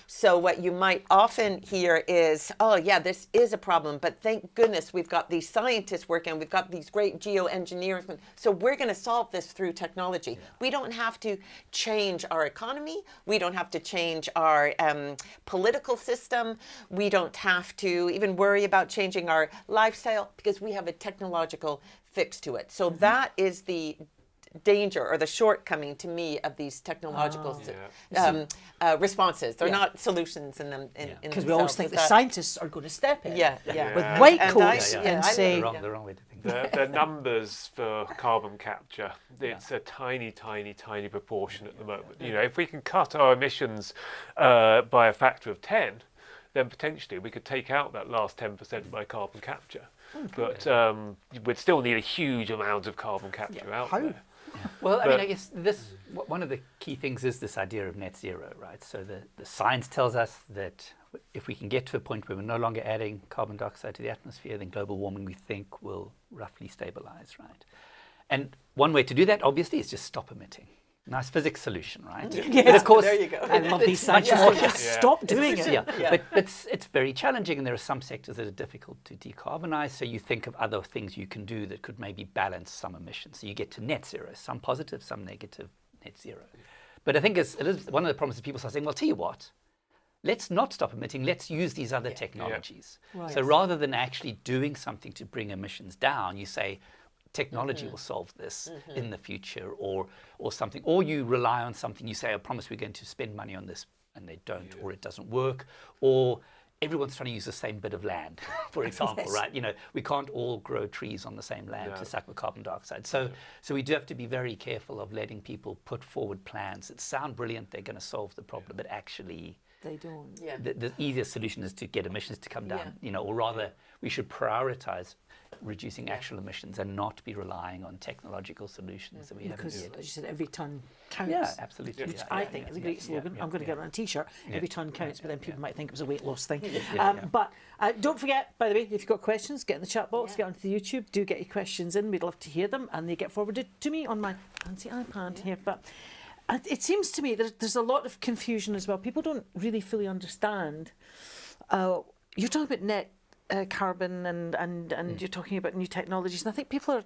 So what you might often hear is, oh yeah, this is a problem, but thank goodness we've got these scientists working, we've got these great geoengineers, so we're going to solve this through technology. We don't have to change our economy. We don't have to change our political system. We don't have to even worry about changing our lifestyle because we have a technological fix to it. So that is the danger or the shortcoming to me of these technological responses. They're not solutions in them. Because we always think the scientists are going to step in with And white coats and say... The wrong way to think. The numbers for carbon capture, it's a tiny proportion at the moment. You know, if we can cut our emissions by a factor of 10, then potentially we could take out that last 10% by carbon capture. But we'd still need a huge amount of carbon capture out there. Well, I mean, I guess one of the key things is this idea of net zero, right? So the science tells us that if we can get to a point where we're no longer adding carbon dioxide to the atmosphere, then global warming, we think, will roughly stabilize, right? And one way to do that, obviously, is just stop emitting. Nice physics solution, right? Yes, but of course, there you go. I love these scientists. Stop doing it. But it's very challenging, and there are some sectors that are difficult to decarbonize. So you think of other things you can do that could maybe balance some emissions. So you get to net zero, some positive, some negative net zero. But I think one of the problems is people start saying, well, tell you what, let's not stop emitting. Let's use these other technologies. Right. So rather than actually doing something to bring emissions down, you say, technology will solve this in the future or something. Or you rely on something, you say, I promise we're going to spend money on this, and they don't, or it doesn't work. Or everyone's trying to use the same bit of land, for example, right? You know, we can't all grow trees on the same land to suck the carbon dioxide. So we do have to be very careful of letting people put forward plans that sound brilliant, they're going to solve the problem, but actually... They don't. The easiest solution is to get emissions to come down, you know, or rather we should prioritize reducing actual emissions and not be relying on technological solutions that we haven't Because, yet. as you said, every tonne counts. Yeah, absolutely. Which yeah, I yeah, think yeah, is a yeah, great yeah, slogan. yeah, I'm going to yeah. get it on a t-shirt. Every tonne counts, but then people might think it was a weight loss thing. yeah. But don't forget, by the way, if you've got questions, get in the chat box, get onto the YouTube, do get your questions in. We'd love to hear them, and they get forwarded to me on my fancy iPad here. But it seems to me there's a lot of confusion as well. People don't really fully understand. You're talking about net carbon and you're talking about new technologies, and I think people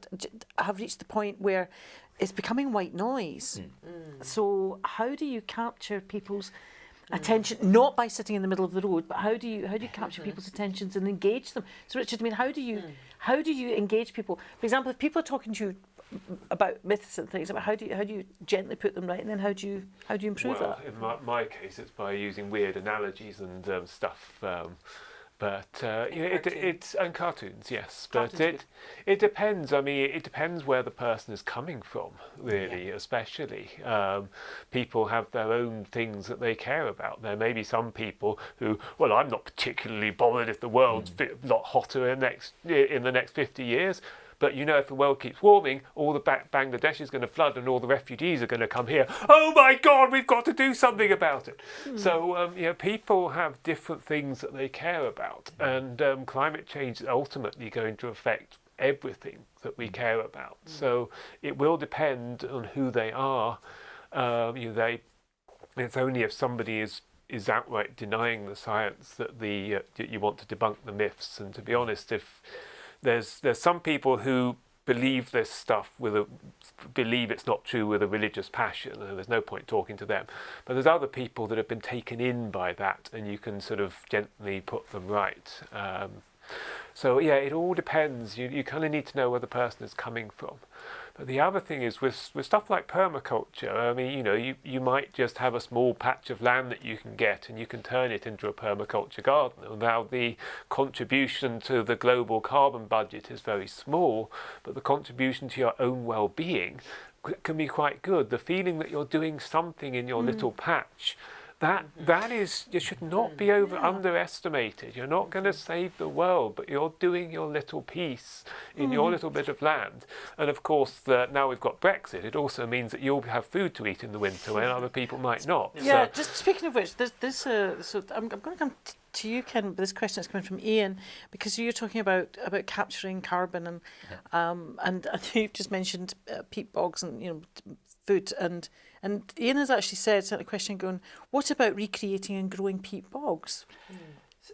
have reached the point where it's becoming white noise. So how do you capture people's attention, not by sitting in the middle of the road, but how do you capture people's attentions and engage them? So Richard, I mean, how do you engage people? For example, if people are talking to you about myths and things, how do you gently put them right, and then how do you improve that? Well, in my case, it's by using weird analogies and stuff. But it's and cartoons, yes. But it depends. I mean, it depends where the person is coming from, really. Especially people have their own things that they care about. There may be some people who, well, I'm not particularly bothered if the world's a lot hotter in the next 50 years. But you know, if the world keeps warming, all the Bangladesh is going to flood and all the refugees are going to come here. Oh my God, we've got to do something about it. So, people have different things that they care about. And climate change is ultimately going to affect everything that we care about. So it will depend on who they are. It's only if somebody is outright denying the science that you want to debunk the myths. And to be honest, if there's some people who believe this stuff believe it's not true with a religious passion, and there's no point talking to them. But there's other people that have been taken in by that, and you can sort of gently put them right. So yeah, it all depends. You kind of need to know where the person is coming from. But the other thing is with stuff like permaculture, I mean, you might just have a small patch of land that you can get and you can turn it into a permaculture garden. And now the contribution to the global carbon budget is very small, but the contribution to your own well-being can be quite good. The feeling that you're doing something in your little patch, that is, you should not be underestimated. You're not going to save the world, but you're doing your little piece in your little bit of land. And of course, now we've got Brexit, it also means that you'll have food to eat in the winter when other people might not. Yeah, just speaking of which, so I'm going to come to you, Ken, but this question is coming from Ian, because you're talking about capturing carbon, and I think you've just mentioned peat bogs and food, and Ian has actually said, sent a question going, what about recreating and growing peat bogs?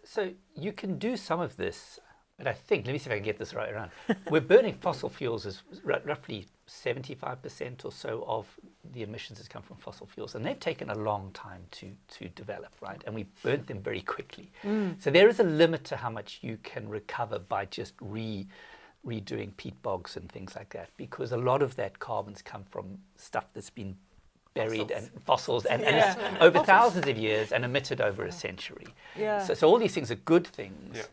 So you can do some of this, but I think, let me see if I can get this right around. We're burning fossil fuels as roughly 75% or so of the emissions has come from fossil fuels, and they've taken a long time to develop, right? And we burnt them very quickly. So there is a limit to how much you can recover by just redoing peat bogs and things like that, because a lot of that carbon's come from stuff that's been buried and fossils and it's over thousands of years and emitted over a century. So all these things are good things,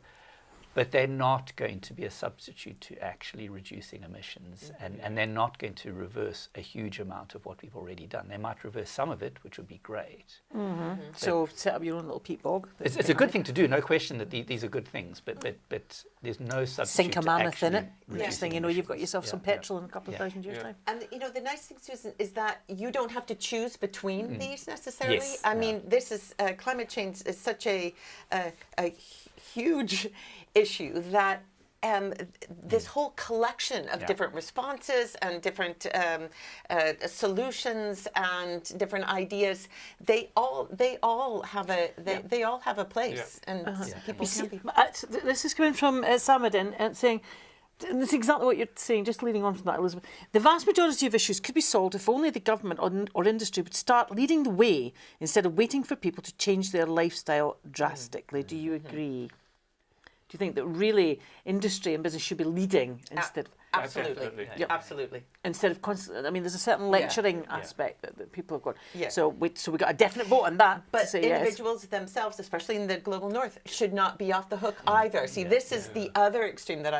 but they're not going to be a substitute to actually reducing emissions, and they're not going to reverse a huge amount of what we've already done. They might reverse some of it, which would be great. So set up your own little peat bog. It's a good thing to do, no question that these are good things, but there's no substitute. Sink a mammoth in it. Next thing you know, you've got emissions. yourself some petrol in a couple of thousand years' time. And the nice thing, Susan, is that you don't have to choose between these necessarily. Yes. I mean, this is climate change is such a huge issue that this whole collection of different responses and different solutions and different ideas, they all have a place, and people can be. This is coming from Samadin and saying, and this is exactly what you're saying, just leading on from that, Elizabeth. The vast majority of issues could be solved if only the government or industry would start leading the way instead of waiting for people to change their lifestyle drastically. Do you agree? Do you think that really industry and business should be leading instead of... Absolutely. Definitely. Yeah, absolutely. Instead of constant, I mean, there's a certain lecturing aspect that people have got. Yeah. So we got a definite vote on that. But to say yes. individuals themselves, especially in the global north, should not be off the hook either. See, this is the other extreme that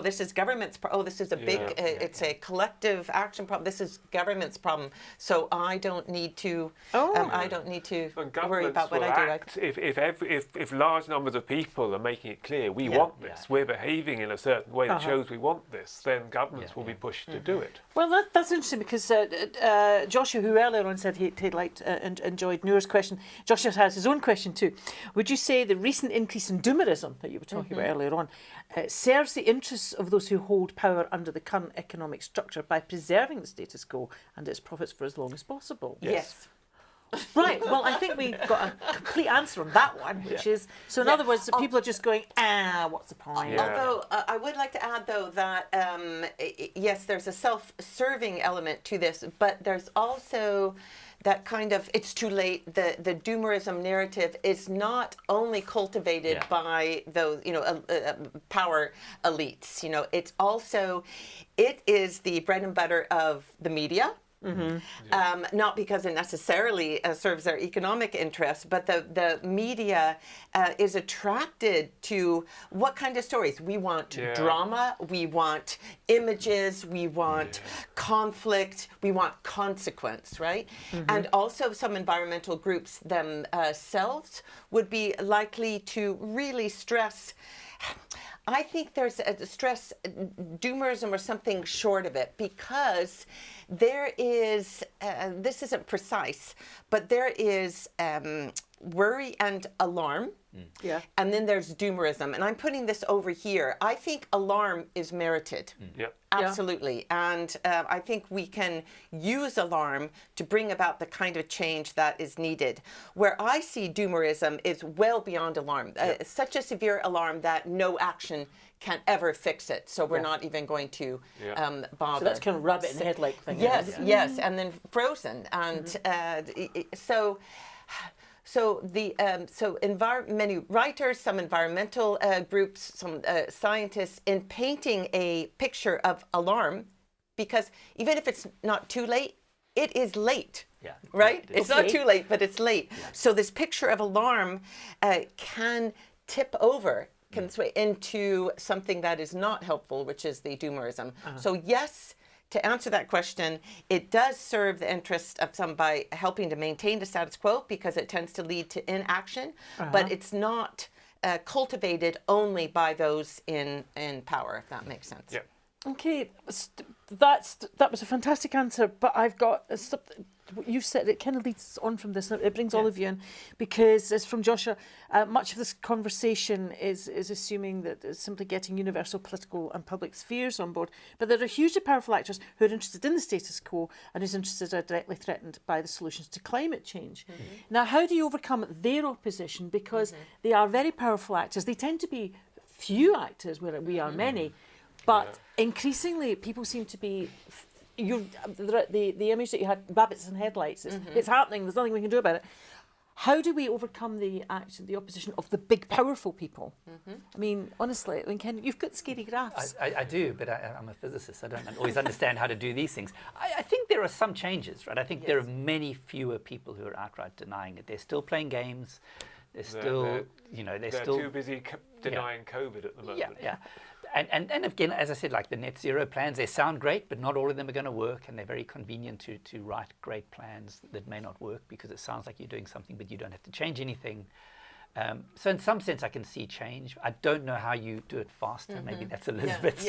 this is government's this is a big, it's a collective action problem. This is government's problem. So I don't need to, I don't need to worry about what I do. If large numbers of people are making it clear we want this, we're behaving in a certain way that shows we want this, then governments will be pushed to do it. Well, that's interesting because Joshua, who earlier on said he liked and enjoyed Noor's question, Joshua has his own question too. Would you say the recent increase in doomerism that you were talking about earlier on serves the interests of those who hold power under the current economic structure by preserving the status quo and its profits for as long as possible? Yes. Right, well, I think we've got a complete answer on that one, which is, so in other words, the people are just going, what's the point? Yeah. Although, I would like to add, though, that, yes, there's a self-serving element to this, but there's also that kind of, it's too late, the doomerism narrative is not only cultivated by those, power elites, it's also, it is the bread and butter of the media. Not because it necessarily serves their economic interests, but the media is attracted to what kind of stories? We want drama, we want images, we want conflict, we want consequence, right? And also some environmental groups themselves would be likely to really stress. I think there's a stress, doomerism or something short of it, because there is, this isn't precise, but there is worry and alarm. Yeah. And then there's doomerism. And I'm putting this over here. I think alarm is merited. Absolutely. And I think we can use alarm to bring about the kind of change that is needed. Where I see doomerism is well beyond alarm. Such a severe alarm that no action can ever fix it. So we're not even going to bother. So that's kind of rabbit in the headlight thing. Yes, yes. And then frozen. And So many writers, some environmental groups, some scientists, in painting a picture of alarm, because even if it's not too late, it is late. Right? It's not too late, but it's late. So this picture of alarm can tip over, can sway into something that is not helpful, which is the doomerism. So yes, to answer that question, it does serve the interest of some by helping to maintain the status quo, because it tends to lead to inaction, but it's not cultivated only by those in power, if that makes sense. Okay, that was a fantastic answer, but I've got what you've said. It kind of leads on from this. It brings all of you in, because as from Joshua, much of this conversation is assuming that it's simply getting universal political and public spheres on board. But there are hugely powerful actors who are interested in the status quo and whose interests are directly threatened by the solutions to climate change. Now, how do you overcome their opposition? Because they are very powerful actors. They tend to be few actors, where we are many. But increasingly, people seem to be. The image that you had, rabbits and headlights. It's happening. There's nothing we can do about it. How do we overcome the opposition of the big, powerful people? I mean, honestly, Ken, you've got scary graphs. I do, but I'm a physicist. I don't always understand how to do these things. I think there are some changes, right? I think there are many fewer people who are outright denying it. They're still playing games. They're still too busy denying COVID at the moment. And again, as I said, like the net zero plans, they sound great, but not all of them are going to work, and they're very convenient to write great plans that may not work, because it sounds like you're doing something, but you don't have to change anything. So in some sense, I can see change. I don't know how you do it faster. Maybe that's Elizabeth's.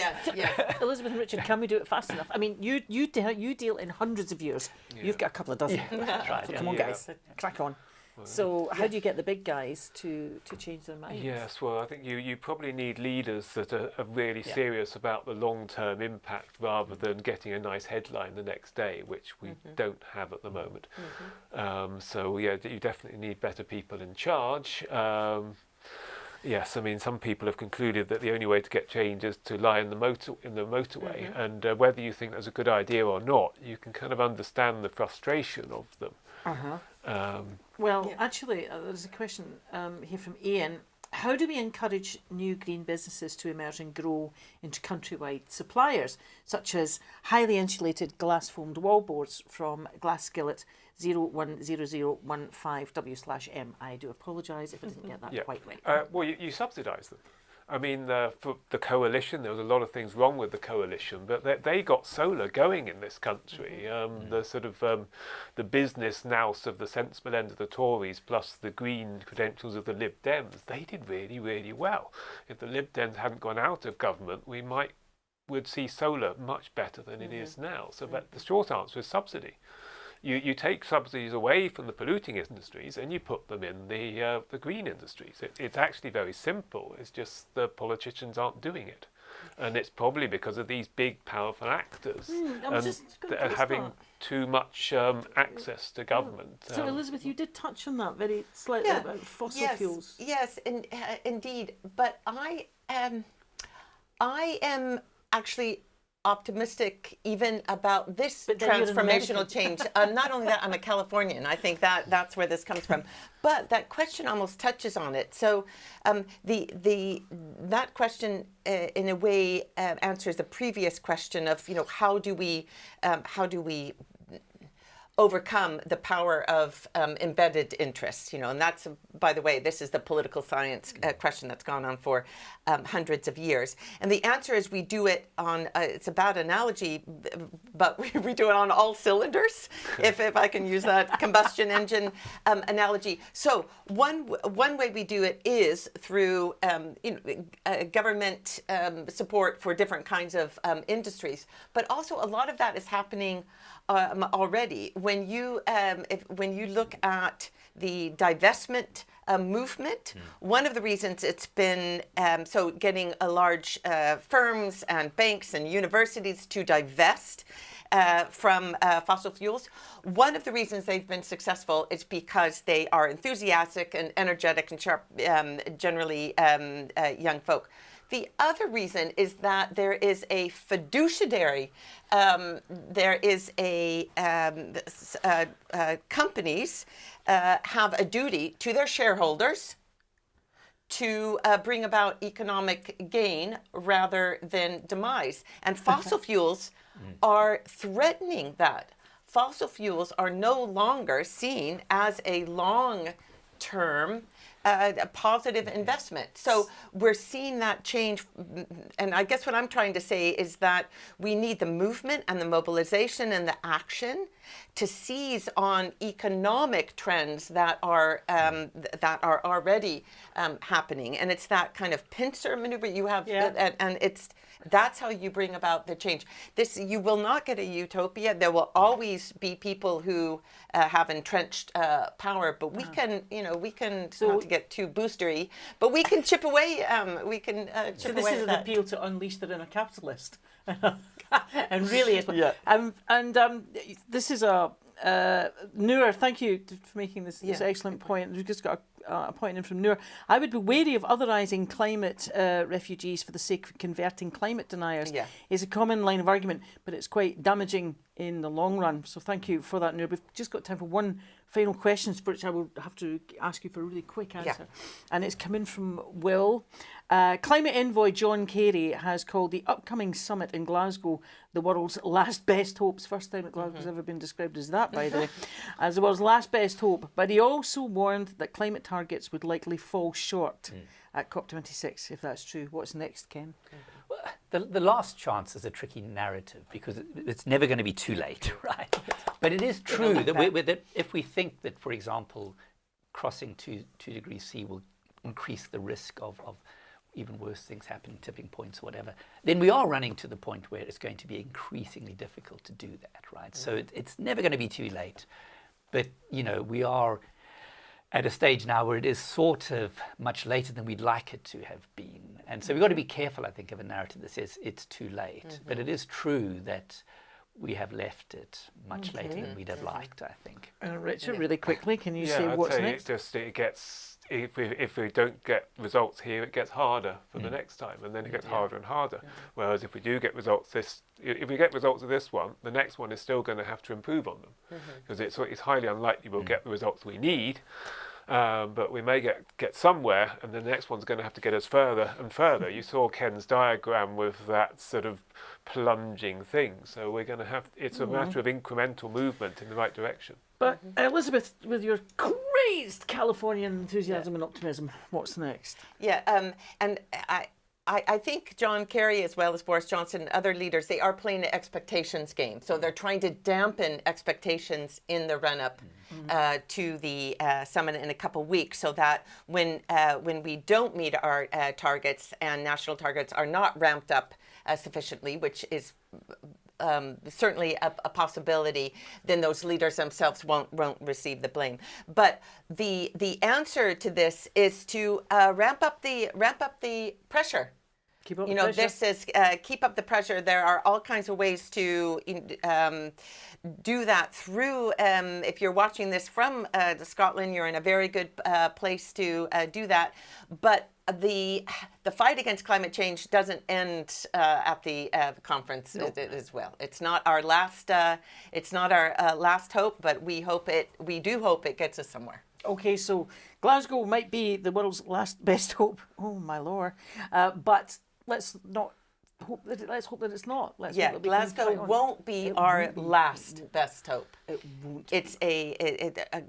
Elizabeth and Richard, can we do it fast enough? I mean, you deal in hundreds of years. You've got a couple of dozen. Right, so come on, guys, crack on. So how do you get the big guys to change their minds? Yes, well, I think you probably need leaders that are really serious about the long-term impact, rather than getting a nice headline the next day, which we don't have at the moment. So you definitely need better people in charge. Yes, I mean, some people have concluded that the only way to get change is to lie in the motorway, and whether you think that's a good idea or not, you can kind of understand the frustration of them. Actually, there's a question here from Ian. how do we encourage new green businesses to emerge and grow into countrywide suppliers, such as highly insulated glass-foamed wallboards from Glass Skillet 010015W/M? I do apologise if I didn't get that quite right. Well, you subsidise them. I mean, for the coalition, there was a lot of things wrong with the coalition, but they got solar going in this country. The sort of the business nous of the sensible end of the Tories, plus the green credentials of the Lib Dems, they did really, really well. If the Lib Dems hadn't gone out of government, we would see solar much better than it is now. So, but the short answer is subsidy. You take subsidies away from the polluting industries and you put them in the green industries. It's actually very simple. It's just the politicians aren't doing it. And it's probably because of these big, powerful actors that are having too much access to government. So, Elizabeth, you did touch on that very slightly about fossil fuels. Yes, indeed. But I am actually optimistic even about this transformational change. Not only that, I'm a Californian. I think that's where this comes from. But that question almost touches on it. So that question in a way answers the previous question of, how do we overcome the power of embedded interests, and that's, by the way, this is the political science question that's gone on for hundreds of years. And the answer is we do it on, it's a bad analogy, but we do it on all cylinders, if I can use that combustion engine analogy. So one way we do it is through government support for different kinds of industries, but also a lot of that is happening already. When you look at the divestment movement, one of the reasons it's been so getting a large firms and banks and universities to divest from fossil fuels, one of the reasons they've been successful is because they are enthusiastic and energetic and sharp, generally young folk. The other reason is that there is a fiduciary, there is companies have a duty to their shareholders to bring about economic gain rather than demise. And fossil fuels are threatening that. Fossil fuels are no longer seen as a long-term positive investment. So we're seeing that change. And I guess what I'm trying to say is that we need the movement and the mobilization and the action to seize on economic trends that are already happening. And it's that kind of pincer maneuver you have, and that's how you bring about the change. You will not get a utopia. There will always be people who have entrenched power, but we can not to get too boostery, but we can chip away. So this is an appeal to unleash the inner capitalist, and really, this is a Noor. Thank you for making this excellent point. We've just got a point in from Noor. I would be wary of otherising climate refugees for the sake of converting climate deniers. Is a common line of argument, but it's quite damaging in the long run. So thank you for that, Noor. We've just got time for one final question, for which I will have to ask you for a really quick answer. And it's coming from Will. Climate envoy John Kerry has called the upcoming summit in Glasgow the world's last best hope. It's the first time that Glasgow's ever been described as that, by the way, as the world's last best hope. But he also warned that climate targets would likely fall short at COP26, if that's true. What's next, Ken? Well, the last chance is a tricky narrative because it's never going to be too late, right? But it is true that if we think that, for example, crossing 2 degrees C will increase the risk of even worse things happening, tipping points or whatever, then we are running to the point where it's going to be increasingly difficult to do that, right? So it's never going to be too late. But, we are at a stage now where it is sort of much later than we'd like it to have been. And so we've got to be careful, I think, of a narrative that says it's too late. But it is true that we have left it much later than we'd have liked, I think. Richard, really quickly, can you say what's next? It gets, if we don't get results here, it gets harder for the next time, and then it gets harder and harder. Whereas if we do get results if we get results of this one, the next one is still going to have to improve on them, because it's highly unlikely we'll get the results we need. but we may get somewhere, and the next one's going to have to get us further and further. You saw Ken's diagram with that sort of plunging thing, so we're going to have, it's a matter of incremental movement in the right direction. But Elizabeth, with your crazed Californian enthusiasm and optimism, what's next? Yeah, and I think John Kerry, as well as Boris Johnson and other leaders, they are playing the expectations game. So they're trying to dampen expectations in the run-up to the summit in a couple of weeks, so that when we don't meet our targets and national targets are not ramped up sufficiently, which is certainly a possibility, then those leaders themselves won't receive the blame. But the answer to this is to ramp up the pressure. Keep up You the know, pressure. this is keep up the pressure. There are all kinds of ways to do that through. If you're watching this from Scotland, you're in a very good place to do that. But the fight against climate change doesn't end at the conference as well. It's not our last. It's not our last hope, but we do hope it gets us somewhere. Okay, so Glasgow might be the world's last best hope. Oh my lord! But let's not hope that. Let's hope that it's not. Let's hope that we can fight Glasgow on. won't be our last best hope. It won't. It's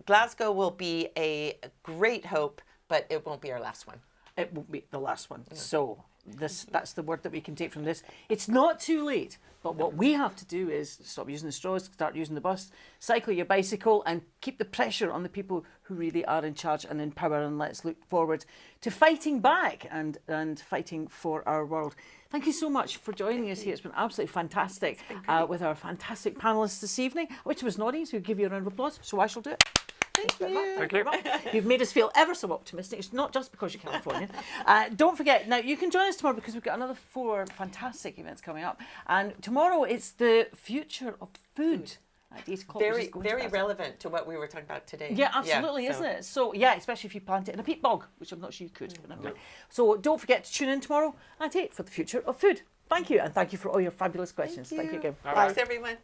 Glasgow will be a great hope, but it won't be our last one. It won't be the last one. So that's the word that we can take from this. It's not too late, but what we have to do is stop using the straws, start using the bus, cycle your bicycle, and keep the pressure on the people who really are in charge and in power. And let's look forward to fighting back and fighting for our world. Thank you so much for joining us here. It's been absolutely fantastic with our fantastic panellists this evening. I wish it was an audience who'd give you a round of applause, so I shall do it. Thank you. You've made us feel ever so optimistic. It's not just because you're Californian. Don't forget, now you can join us tomorrow because we've got another 4 fantastic events coming up. And tomorrow it's the future of food. At 8 o'clock. Very relevant to what we were talking about today. Yeah, absolutely, isn't it? So, yeah, especially if you plant it in a peat bog, which I'm not sure you could. But never mind. So don't forget to tune in tomorrow at 8 for the future of food. Thank you, and thank you for all your fabulous questions. Thank you again. Thanks, everyone.